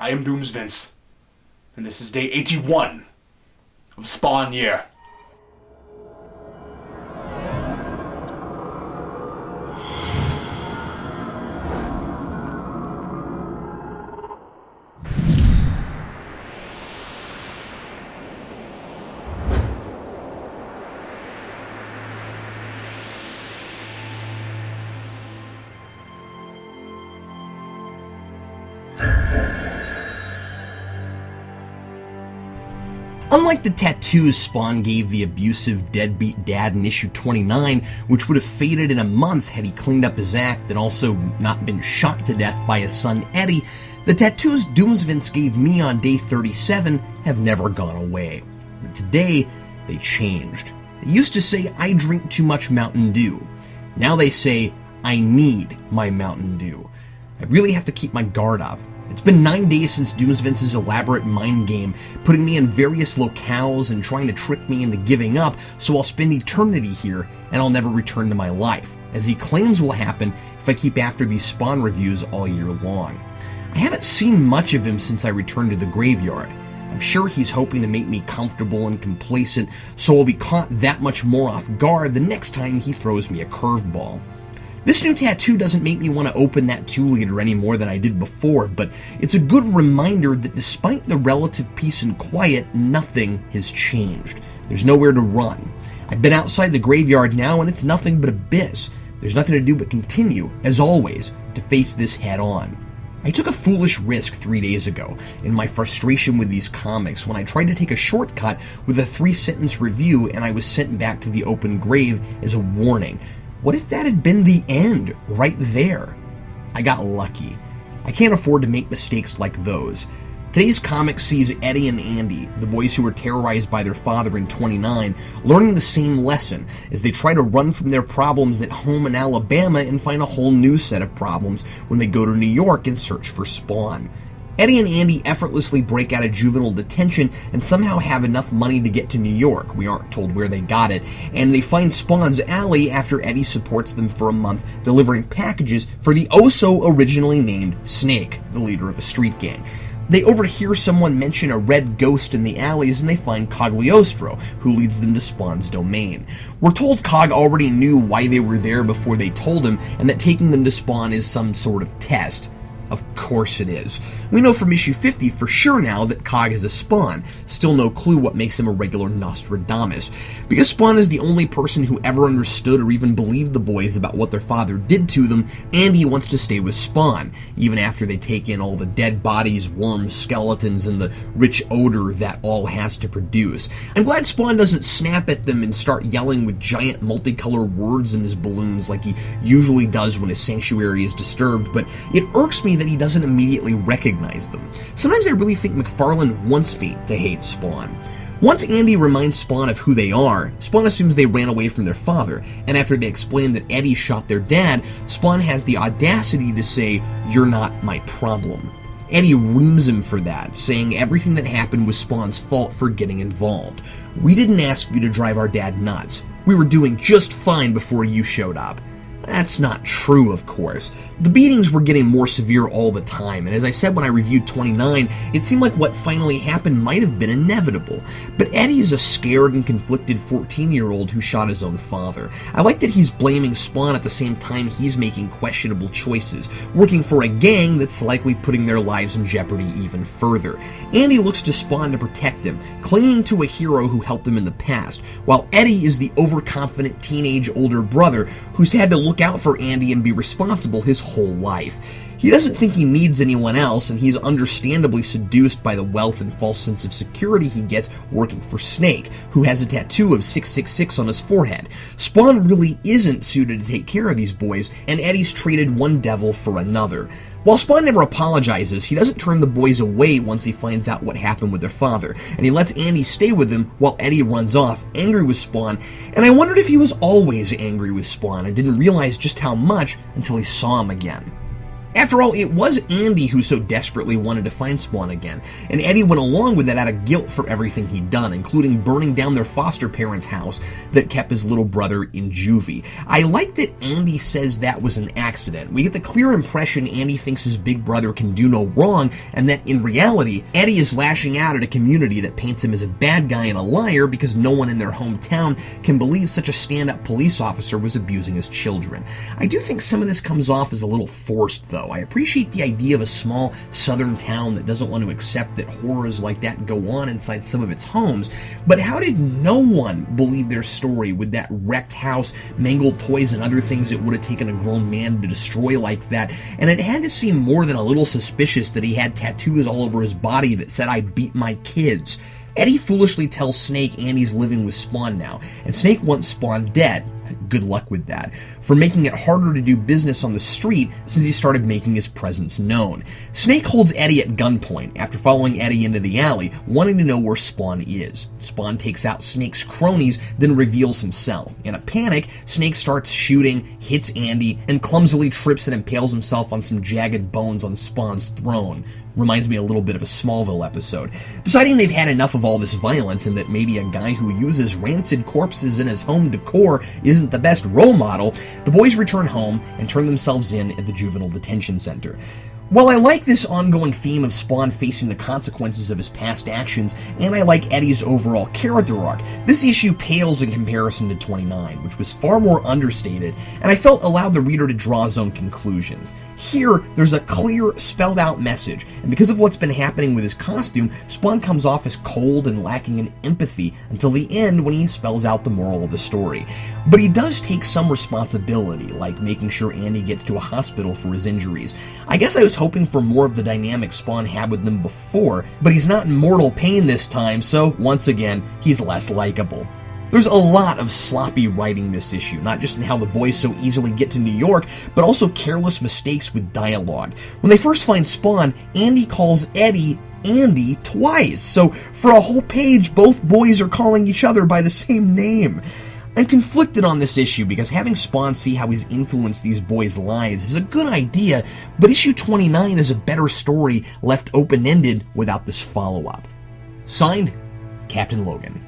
I am Doomsvince, and this is day 81 of Spawn Year. Unlike the tattoos Spawn gave the abusive deadbeat dad in issue 29, which would have faded in a month had he cleaned up his act and also not been shot to death by his son Eddie, the tattoos Doomsvince gave me on day 37 have never gone away. But today, they changed. They used to say I drink too much Mountain Dew. Now they say I need my Mountain Dew. I really have to keep my guard up. It's been 9 days since Doomsvince's elaborate mind game, putting me in various locales and trying to trick me into giving up, so I'll spend eternity here and I'll never return to my life, as he claims will happen if I keep after these Spawn reviews all year long. I haven't seen much of him since I returned to the graveyard. I'm sure he's hoping to make me comfortable and complacent, so I'll be caught that much more off guard the next time he throws me a curveball. This new tattoo doesn't make me want to open that 2-liter any more than I did before, but it's a good reminder that despite the relative peace and quiet, nothing has changed. There's nowhere to run. I've been outside the graveyard now and it's nothing but abyss. There's nothing to do but continue, as always, to face this head on. I took a foolish risk 3 days ago in my frustration with these comics when I tried to take a shortcut with a 3-sentence review and I was sent back to the open grave as a warning. What if that had been the end, right there? I got lucky. I can't afford to make mistakes like those. Today's comic sees Eddie and Andy, the boys who were terrorized by their father in 29, learning the same lesson as they try to run from their problems at home in Alabama and find a whole new set of problems when they go to New York and search for Spawn. Eddie and Andy effortlessly break out of juvenile detention and somehow have enough money to get to New York. We aren't told where they got it. And they find Spawn's alley after Eddie supports them for a month, delivering packages for the originally named Snake, the leader of a street gang. They overhear someone mention a red ghost in the alleys and they find Cagliostro, who leads them to Spawn's domain. We're told Cog already knew why they were there before they told him, and that taking them to Spawn is some sort of test. Of course it is. We know from issue 50 for sure now that Cog is a Spawn, still no clue what makes him a regular Nostradamus. Because Spawn is the only person who ever understood or even believed the boys about what their father did to them, Andy wants to stay with Spawn, even after they take in all the dead bodies, worms, skeletons, and the rich odor that all has to produce. I'm glad Spawn doesn't snap at them and start yelling with giant multicolored words in his balloons like he usually does when his sanctuary is disturbed, but it irks me that he doesn't immediately recognize them. Sometimes I really think McFarlane wants me to hate Spawn. Once Andy reminds Spawn of who they are, Spawn assumes they ran away from their father, and after they explain that Eddie shot their dad, Spawn has the audacity to say, "You're not my problem." Eddie reams him for that, saying everything that happened was Spawn's fault for getting involved. "We didn't ask you to drive our dad nuts. We were doing just fine before you showed up." That's not true, of course. The beatings were getting more severe all the time, and as I said when I reviewed 29, it seemed like what finally happened might have been inevitable. But Eddie is a scared and conflicted 14-year-old who shot his own father. I like that he's blaming Spawn at the same time he's making questionable choices, working for a gang that's likely putting their lives in jeopardy even further. Andy looks to Spawn to protect him, clinging to a hero who helped him in the past, while Eddie is the overconfident teenage older brother who's had to look out for Andy and be responsible his whole life. He doesn't think he needs anyone else, and he's understandably seduced by the wealth and false sense of security he gets working for Snake, who has a tattoo of 666 on his forehead. Spawn really isn't suited to take care of these boys, and Eddie's traded one devil for another. While Spawn never apologizes, he doesn't turn the boys away once he finds out what happened with their father, and he lets Andy stay with him while Eddie runs off, angry with Spawn, and I wondered if he was always angry with Spawn and didn't realize just how much until he saw him again. After all, it was Andy who so desperately wanted to find Spawn again, and Eddie went along with it out of guilt for everything he'd done, including burning down their foster parents' house that kept his little brother in juvie. I like that Andy says that was an accident. We get the clear impression Andy thinks his big brother can do no wrong, and that in reality, Eddie is lashing out at a community that paints him as a bad guy and a liar because no one in their hometown can believe such a stand-up police officer was abusing his children. I do think some of this comes off as a little forced, though. I appreciate the idea of a small southern town that doesn't want to accept that horrors like that go on inside some of its homes, but how did no one believe their story with that wrecked house, mangled toys, and other things it would have taken a grown man to destroy like that? And it had to seem more than a little suspicious that he had tattoos all over his body that said, "I beat my kids." Eddie foolishly tells Snake Andy's living with Spawn now, and Snake wants Spawn dead. Good luck with that. For making it harder to do business on the street since he started making his presence known. Snake holds Eddie at gunpoint after following Eddie into the alley, wanting to know where Spawn is. Spawn takes out Snake's cronies, then reveals himself. In a panic, Snake starts shooting, hits Andy, and clumsily trips and impales himself on some jagged bones on Spawn's throne. Reminds me a little bit of a Smallville episode. Deciding they've had enough of all this violence and that maybe a guy who uses rancid corpses in his home decor isn't the best role model, the boys return home and turn themselves in at the juvenile detention center. While I like this ongoing theme of Spawn facing the consequences of his past actions, and I like Eddie's overall character arc, this issue pales in comparison to 29, which was far more understated, and I felt allowed the reader to draw his own conclusions. Here, there's a clear, spelled-out message, and because of what's been happening with his costume, Spawn comes off as cold and lacking in empathy until the end when he spells out the moral of the story. But he does take some responsibility, like making sure Andy gets to a hospital for his injuries. I guess I was hoping for more of the dynamic Spawn had with them before, but he's not in mortal pain this time, so once again, he's less likable. There's a lot of sloppy writing this issue, not just in how the boys so easily get to New York, but also careless mistakes with dialogue. When they first find Spawn, Andy calls Eddie Andy twice, so for a whole page, both boys are calling each other by the same name. I'm conflicted on this issue because having Spawn see how he's influenced these boys' lives is a good idea, but issue 29 is a better story left open-ended without this follow-up. Signed, Captain Logan.